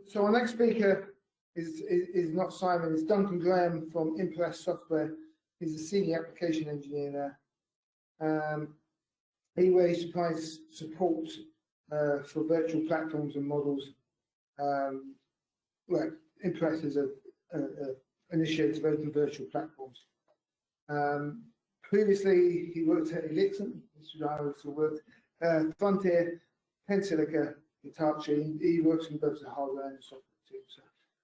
So our next speaker is not Simon, it's Duncan Graham from Impress Software. He's a senior application engineer there. He supplies support for virtual platforms and models. Well, Impress is a initiator of open virtual platforms. Previously, he worked at Elixir, this is where I also worked, Frontier, Tensilica, Hitachi. He works in both the hardware and the software too, so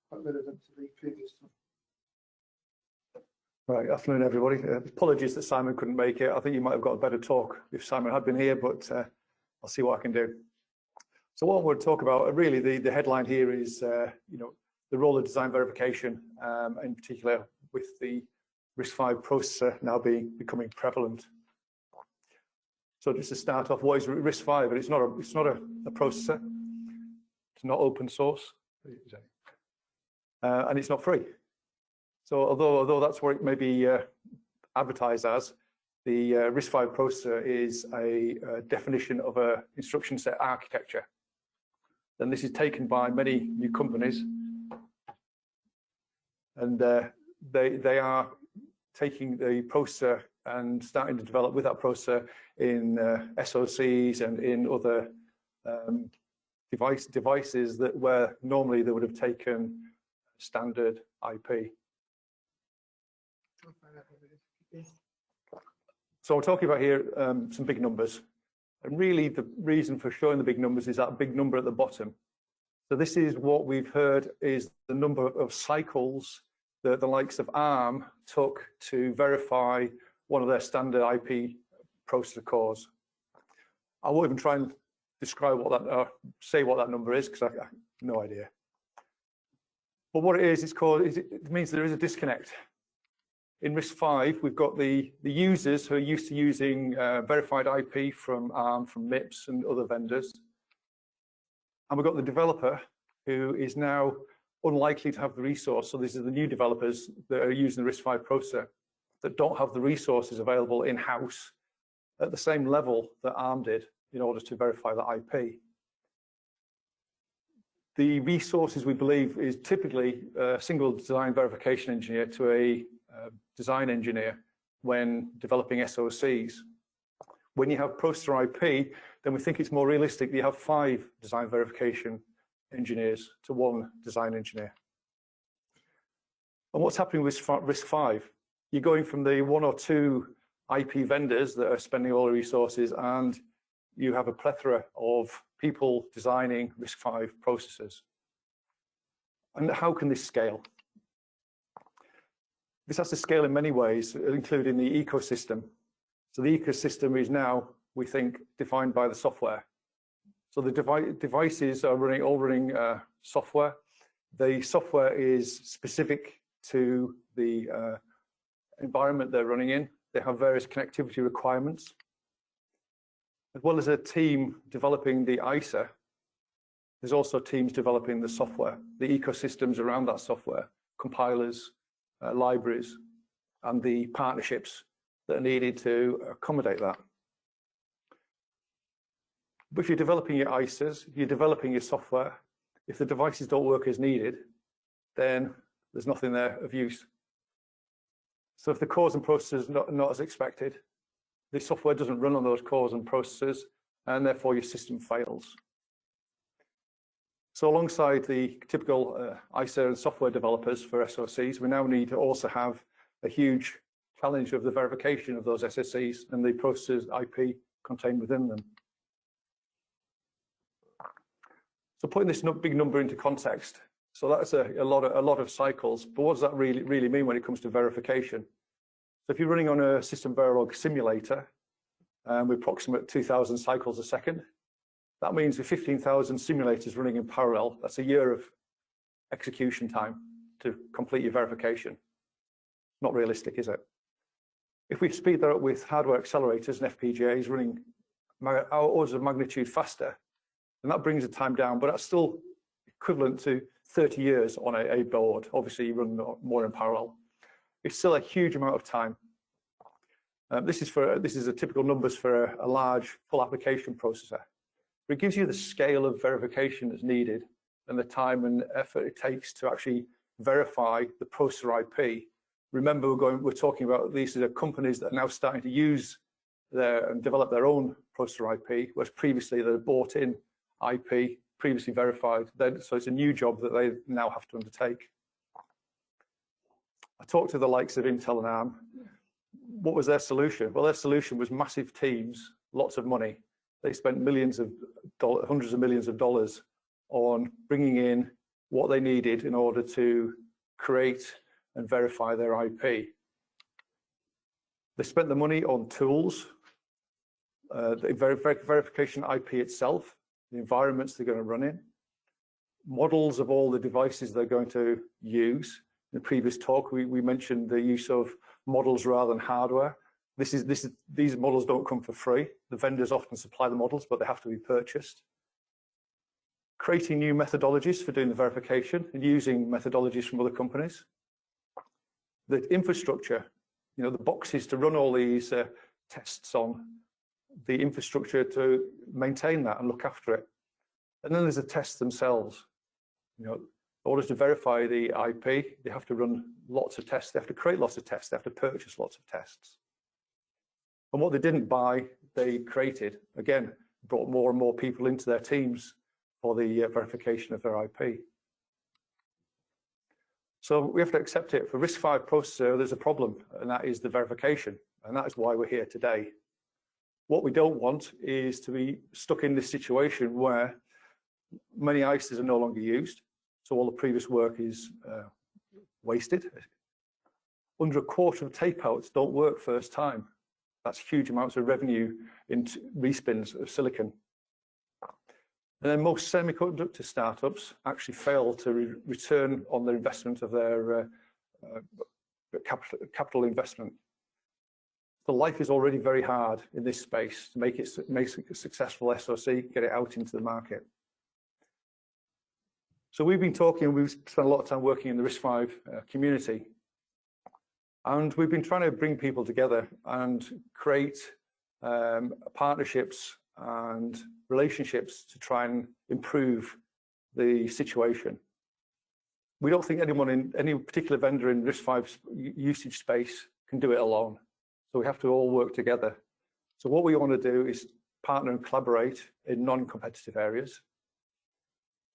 quite relevant to the previous one. Right, afternoon everybody. Apologies that Simon couldn't make it. I think you might have got a better talk if Simon had been here, but I'll see what I can do. So what I want to talk about, really the headline here is the role of design verification, in particular with the RISC-V processor now becoming prevalent. So just to start off, what is RISC-V? But it's not a processor. It's not open source, and it's not free. So although that's what it may be advertised as, the RISC-V processor is a definition of an instruction set architecture. Then this is taken by many new companies, and they are taking the processor and starting to develop with that processor in SoCs and in other devices where normally they would have taken standard IP. So we're talking about here some big numbers, and really the reason for showing the big numbers is that big number at the bottom. So this is what we've heard is the number of cycles that the likes of ARM took to verify one of their standard IP processor cores. I won't even try and describe what that, say what that number is, because I have no idea. But what it is, it means there is a disconnect. In RISC-V, we've got the users who are used to using verified IP from ARM, from MIPS and other vendors. And we've got the developer who is now unlikely to have the resource. So these are the new developers that are using the RISC-V processor that don't have the resources available in-house at the same level that ARM did in order to verify the IP. The resources, we believe, is typically a single design verification engineer to a design engineer when developing SoCs. When you have processor IP, then we think it's more realistic that you have 5 design verification engineers to 1 design engineer. And what's happening with RISC-V? You're going from the 1 or 2 IP vendors that are spending all the resources, and you have a plethora of people designing RISC-V processors. And how can this scale? This has to scale in many ways, including the ecosystem. So the ecosystem is now, we think, defined by the software. So the devices are all running software. The software is specific to the environment they're running in. They have various connectivity requirements. As well as a team developing the ISA, there's also teams developing the software, the ecosystems around that software, compilers, libraries, and the partnerships that are needed to accommodate that. But if you're developing your ISAs, you're developing your software, if the devices don't work as needed, then there's nothing there of use. So if the cores and processors are not as expected, the software doesn't run on those cores and processors, and therefore your system fails. So alongside the typical ISA and software developers for SoCs, we now need to also have a huge challenge of the verification of those SoCs and the processors IP contained within them. So putting this big number into context, so that's a lot of cycles, but what does that really mean when it comes to verification? So if you're running on a SystemVerilog simulator with approximate 2,000 cycles a second, that means with 15,000 simulators running in parallel, that's a year of execution time to complete your verification. Not realistic, is it? If we speed that up with hardware accelerators and FPGAs running orders of magnitude faster, then that brings the time down, but that's still equivalent to 30 years on a board. Obviously, you run more in parallel. It's still a huge amount of time. This is a typical numbers for a large full application processor. but it gives you the scale of verification that's needed and the time and effort it takes to actually verify the processor IP. Remember, we're talking about these are companies that are now starting to use and develop their own processor IP, whereas previously they bought in IP, previously verified. So it's a new job that they now have to undertake. I talked to the likes of Intel and ARM. What was their solution? Well, their solution was massive teams, lots of money. They spent hundreds of millions of dollars on bringing in what they needed in order to create and verify their IP. They spent the money on tools, the verification IP itself, the environments they're going to run in, models of all the devices they're going to use. In the previous talk, we mentioned the use of models rather than hardware. These models don't come for free. The vendors often supply the models, but they have to be purchased. Creating new methodologies for doing the verification and using methodologies from other companies. The infrastructure, the boxes to run all these tests on, the infrastructure to maintain that and look after it. And then there's the tests themselves. In order to verify the IP, they have to run lots of tests. They have to create lots of tests. They have to purchase lots of tests. And what they didn't buy, they created. Again, brought more and more people into their teams for the verification of their IP. So we have to accept it. For RISC-V processor, there's a problem, and that is the verification. And that is why we're here today. What we don't want is to be stuck in this situation where many ICEs are no longer used. So all the previous work is wasted. Under a quarter of tapeouts don't work first time. That's huge amounts of revenue into respins of silicon. And then most semiconductor startups actually fail to return on their investment of their capital investment. So life is already very hard in this space to make it a successful SoC, get it out into the market. So we've spent a lot of time working in the RISC-V community. And we've been trying to bring people together and create partnerships and relationships to try and improve the situation. We don't think anyone in any particular vendor in RISC-V usage space can do it alone. So we have to all work together. So what we want to do is partner and collaborate in non-competitive areas,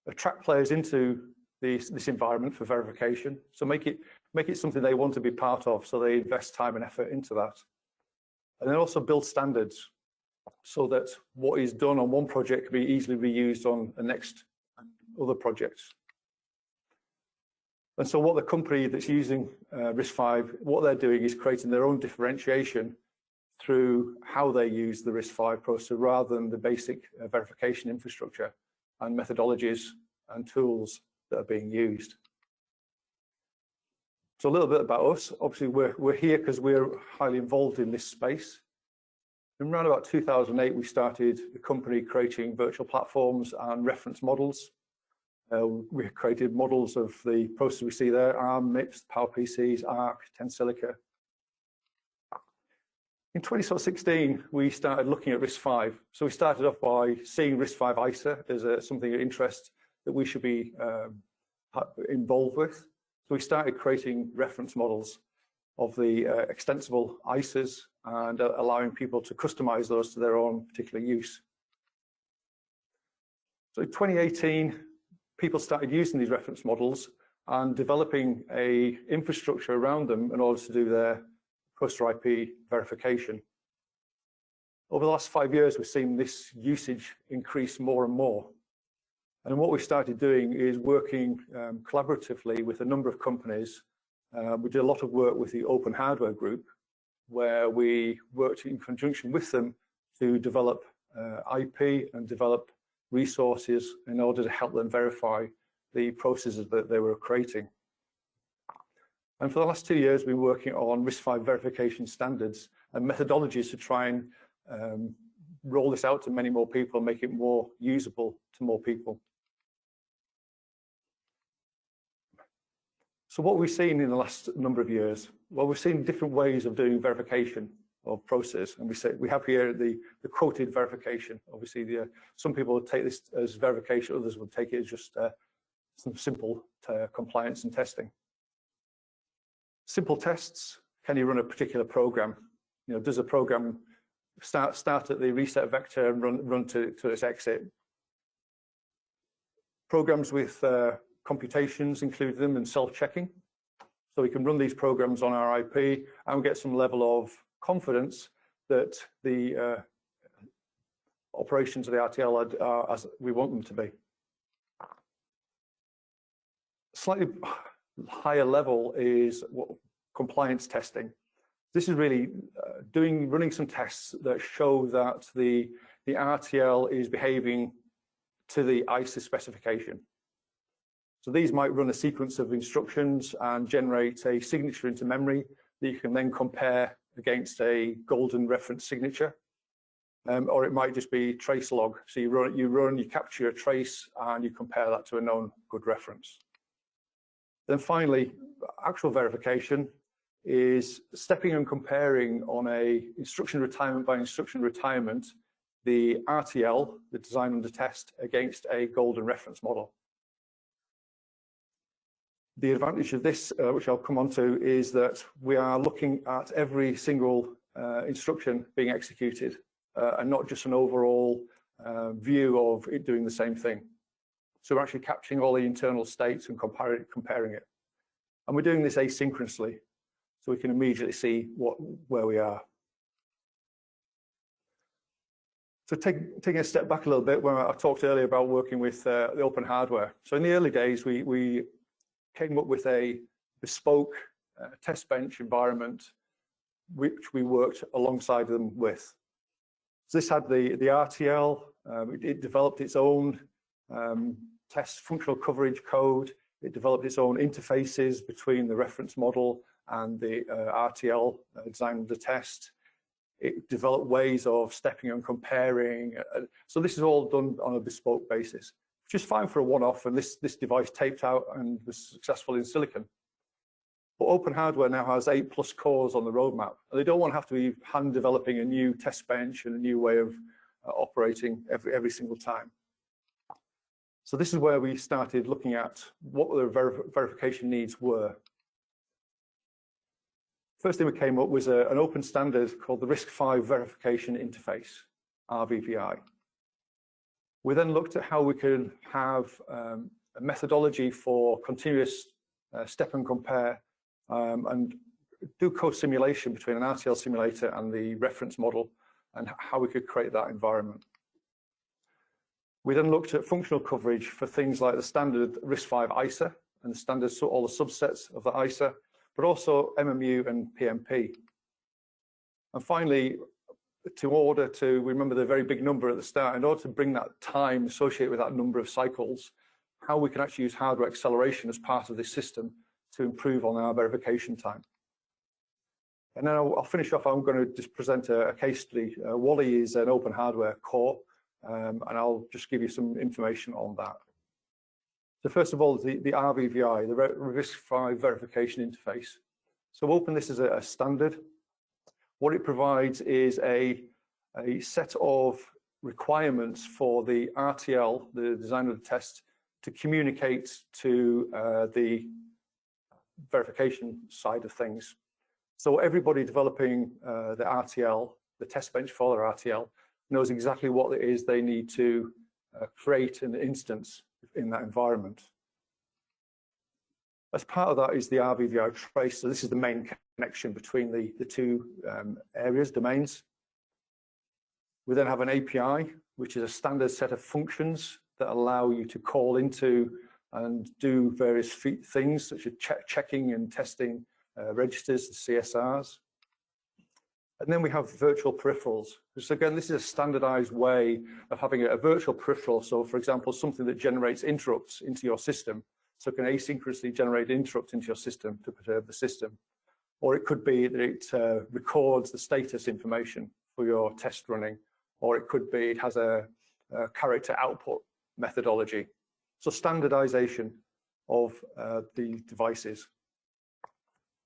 attract players into this environment for verification. So make it something they want to be part of, so they invest time and effort into that. And then also build standards so that what is done on one project can be easily reused on the next other projects. And so what the company that's using RISC-V, what they're doing is creating their own differentiation through how they use the RISC-V processor rather than the basic verification infrastructure and methodologies and tools that are being used. So a little bit about us. Obviously, we're here because we're highly involved in this space. In around about 2008, we started the company creating virtual platforms and reference models. We created models of the processors we see there, ARM, MIPS, PowerPCs, ARC, Tensilica. In 2016, we started looking at RISC-V. So we started off by seeing RISC-V ISA as something of interest that we should be involved with. So we started creating reference models of the extensible ISAs and allowing people to customize those to their own particular use. So in 2018, people started using these reference models and developing an infrastructure around them in order to do their processor IP verification. Over the last 5 years, we've seen this usage increase more and more. And what we started doing is working collaboratively with a number of companies. We did a lot of work with the Open Hardware Group, where we worked in conjunction with them to develop IP and develop resources in order to help them verify the processes that they were creating. And for the last 2 years, we've been working on RISC-V verification standards and methodologies to try and roll this out to many more people and make it more usable to more people. So what we've seen in the last number of years, well, we've seen different ways of doing verification. of process. And we have here the quoted verification. Obviously, some people will take this as verification, others will take it as just some simple compliance and testing. Simple tests: can you run a particular program? Does a program start at the reset vector and run to its exit? Programs with computations include them and self-checking. So we can run these programs on our IP and get some level of confidence that the operations of the RTL are as we want them to be. Slightly higher level is compliance testing. This is really running some tests that show that the RTL is behaving to the ISA specification. So these might run a sequence of instructions and generate a signature into memory that you can then compare against a golden reference signature. Or it might just be trace log. So you capture a trace and you compare that to a known good reference. Then finally, actual verification is stepping and comparing on a instruction retirement by instruction retirement, the RTL, the design under test, against a golden reference model. The advantage of this, which I'll come on to, is that we are looking at every single instruction being executed and not just an overall view of it doing the same thing. So we're actually capturing all the internal states and comparing it. And we're doing this asynchronously, so we can immediately see where we are. So taking a step back a little bit, when I talked earlier about working with the open hardware. So in the early days, we came up with a bespoke test bench environment, which we worked alongside them with. So this had the RTL, it developed its own test functional coverage code, it developed its own interfaces between the reference model and the RTL design under test. It developed ways of stepping and comparing. So this is all done on a bespoke basis, which is fine for a one-off, and this device taped out and was successful in silicon. But open hardware now has 8+ cores on the roadmap, and they don't want to have to be hand developing a new test bench and a new way of operating every single time. So this is where we started looking at what the verification needs were. First thing we came up was an open standard called the RISC-V Verification Interface, RVVI. We then looked at how we could have a methodology for continuous step and compare and do co-simulation between an RTL simulator and the reference model, and how we could create that environment. We then looked at functional coverage for things like the standard RISC-V ISA and the standard, so all the subsets of the ISA, but also MMU and PMP. And finally, remember the very big number at the start, in order to bring that time associated with that number of cycles, how we can actually use hardware acceleration as part of this system to improve on our verification time. And then I'll finish off. I'm going to just present a case study. Wally is an open hardware core, and I'll just give you some information on that. So first of all, the RVVI, the RISC-V Verification Interface. So we'll open this as a standard. What it provides is a set of requirements for the RTL, the design of the test, to communicate to the verification side of things. So everybody developing the RTL, the test bench for their RTL, knows exactly what it is they need to create an instance in that environment. As part of that is the RVVI trace. So this is the main connection between the two areas, domains. We then have an API, which is a standard set of functions that allow you to call into and do various things, such as checking and testing registers, the CSRs. And then we have virtual peripherals. So again, this is a standardized way of having a virtual peripheral. So for example, something that generates interrupts into your system. So it can asynchronously generate interrupt into your system to perturb the system. Or it could be that it records the status information for your test running. Or it could be it has a character output methodology. So standardization of the devices.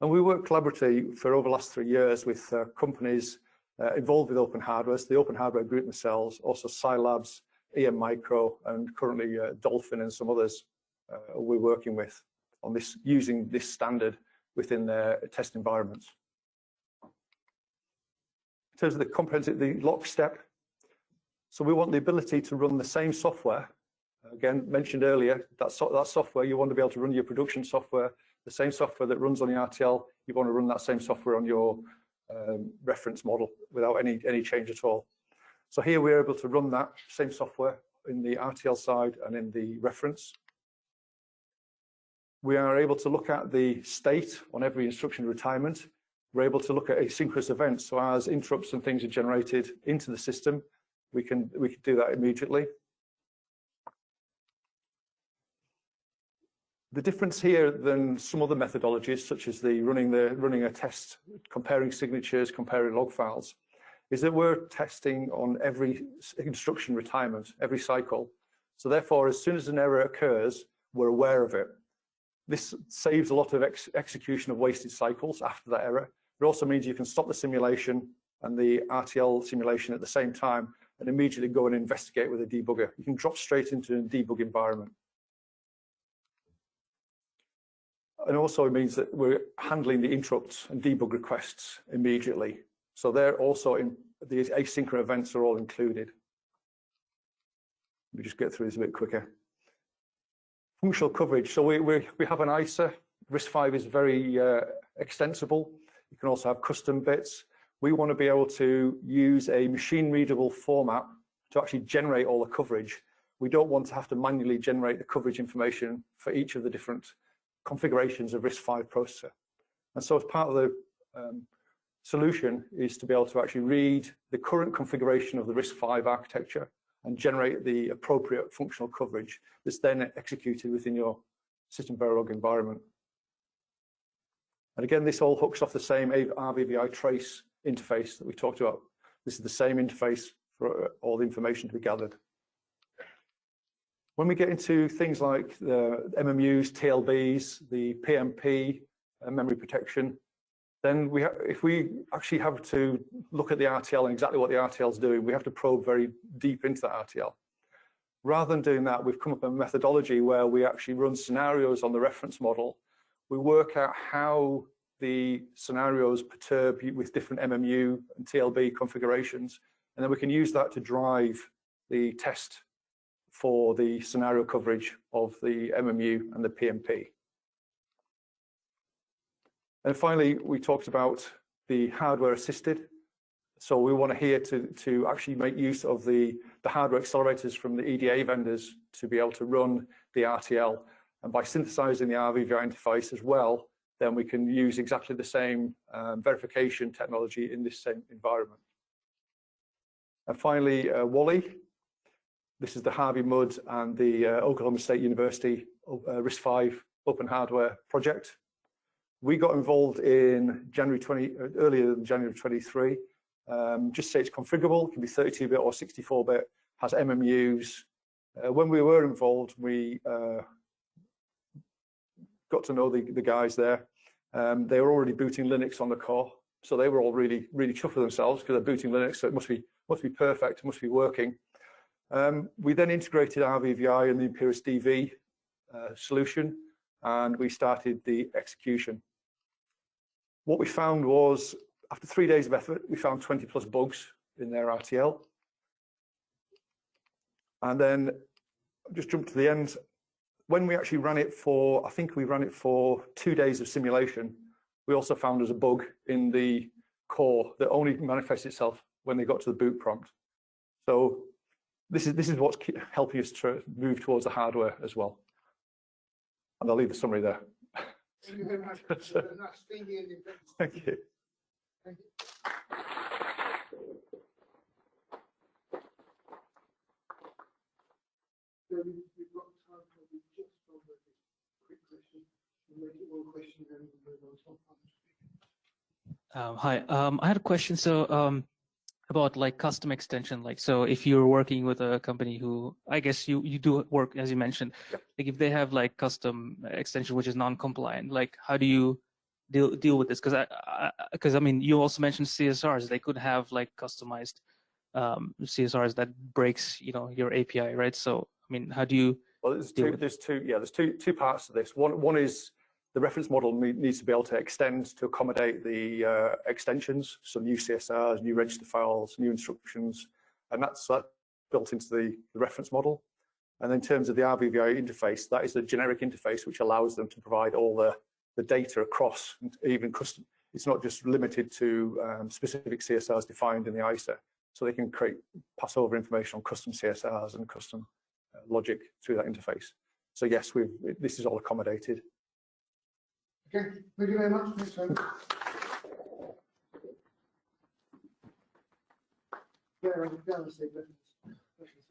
And we work collaboratively for over the last 3 years with companies involved with open hardware. So the open hardware group themselves, also Scilabs, EM Micro, and currently Dolphin and some others we're working with on this, using this standard within their test environments. In terms of the comprehensive, the lockstep, so we want the ability to run the same software. Again, mentioned earlier, that software, you want to be able to run your production software, the same software that runs on the RTL, you want to run that same software on your reference model without any change at all. So here we're able to run that same software in the RTL side and in the reference. We are able to look at the state on every instruction retirement. We're able to look at asynchronous events. So as interrupts and things are generated into the system, we can do that immediately. The difference here than some other methodologies, such as the running a test, comparing signatures, comparing log files, is that we're testing on every instruction retirement, every cycle. So therefore, as soon as an error occurs, we're aware of it. This saves a lot of execution of wasted cycles after that error. It also means you can stop the simulation and the RTL simulation at the same time and immediately go and investigate with a debugger. You can drop straight into a debug environment. And also it means that we're handling the interrupts and debug requests immediately. So they're also in these asynchronous events are all included. Let me just get through this a bit quicker. Functional coverage. So we have an ISA. RISC-V is very extensible. You can also have custom bits. We want to be able to use a machine readable format to actually generate all the coverage. We don't want to have to manually generate the coverage information for each of the different configurations of RISC-V processor. And so as part of the solution is to be able to actually read the current configuration of the RISC-V architecture and generate the appropriate functional coverage that's then executed within your SystemVerilog environment. And again, this all hooks off the same RVVI trace interface that we talked about. This is the same interface for all the information to be gathered. When we get into things like the MMUs, TLBs, the PMP, memory protection, then if we actually have to look at the RTL and exactly what the RTL is doing, we have to probe very deep into that RTL. Rather than doing that, we've come up with a methodology where we actually run scenarios on the reference model. We work out how the scenarios perturb with different MMU and TLB configurations, and then we can use that to drive the test for the scenario coverage of the MMU and the PMP. And finally, we talked about the hardware assisted. So we want here to actually make use of the hardware accelerators from the EDA vendors to be able to run the RTL. And by synthesizing the RVVI interface as well, then we can use exactly the same verification technology in this same environment. And finally, Wally. This is the Harvey Mudd and the Oklahoma State University RISC-V Open Hardware project. We got involved in earlier than January 23. Just say it's configurable, it can be 32-bit or 64-bit, has MMUs. When we were involved, we got to know the guys there. They were already booting Linux on the core, so they were all really chuffed with themselves because they're booting Linux, so it must be perfect, it must be working. We then integrated RVVI and the Empirus DV solution, and we started the execution. What we found was, after 3 days of effort, we found 20+ bugs in their RTL. And then, just jump to the end. When we actually ran it for, I think we ran it for 2 days of simulation, we also found there's a bug in the core that only manifests itself when they got to the boot prompt. So this is what's helping us to move towards the hardware as well. And I'll leave the summary there. Thank you very much. Thank you. Thank you. So we've got time for just one quick question. We'll make it one question and then we'll move on to Hi, I had a question. So about like custom extension, like, so if you're working with a company who, I guess you do work, as you mentioned, Yep. like if they have like custom extension which is non-compliant, like how do you deal with this? Because I mean, you also mentioned CSRs. They could have like customized CSRs that breaks, you know, your API, right? So I mean, how do you? Well, there's two parts to this. One is the reference model needs to be able to extend to accommodate the extensions, so new CSRs, new register files, new instructions, and that's built into the reference model. And in terms of the RVVI interface, that is a generic interface which allows them to provide all the data across, even custom. It's not just limited to specific CSRs defined in the ISA, so they can pass over information on custom CSRs and custom logic through that interface. So yes, this is all accommodated. Okay, thank you very much. Thanks, Simon. Yeah, down the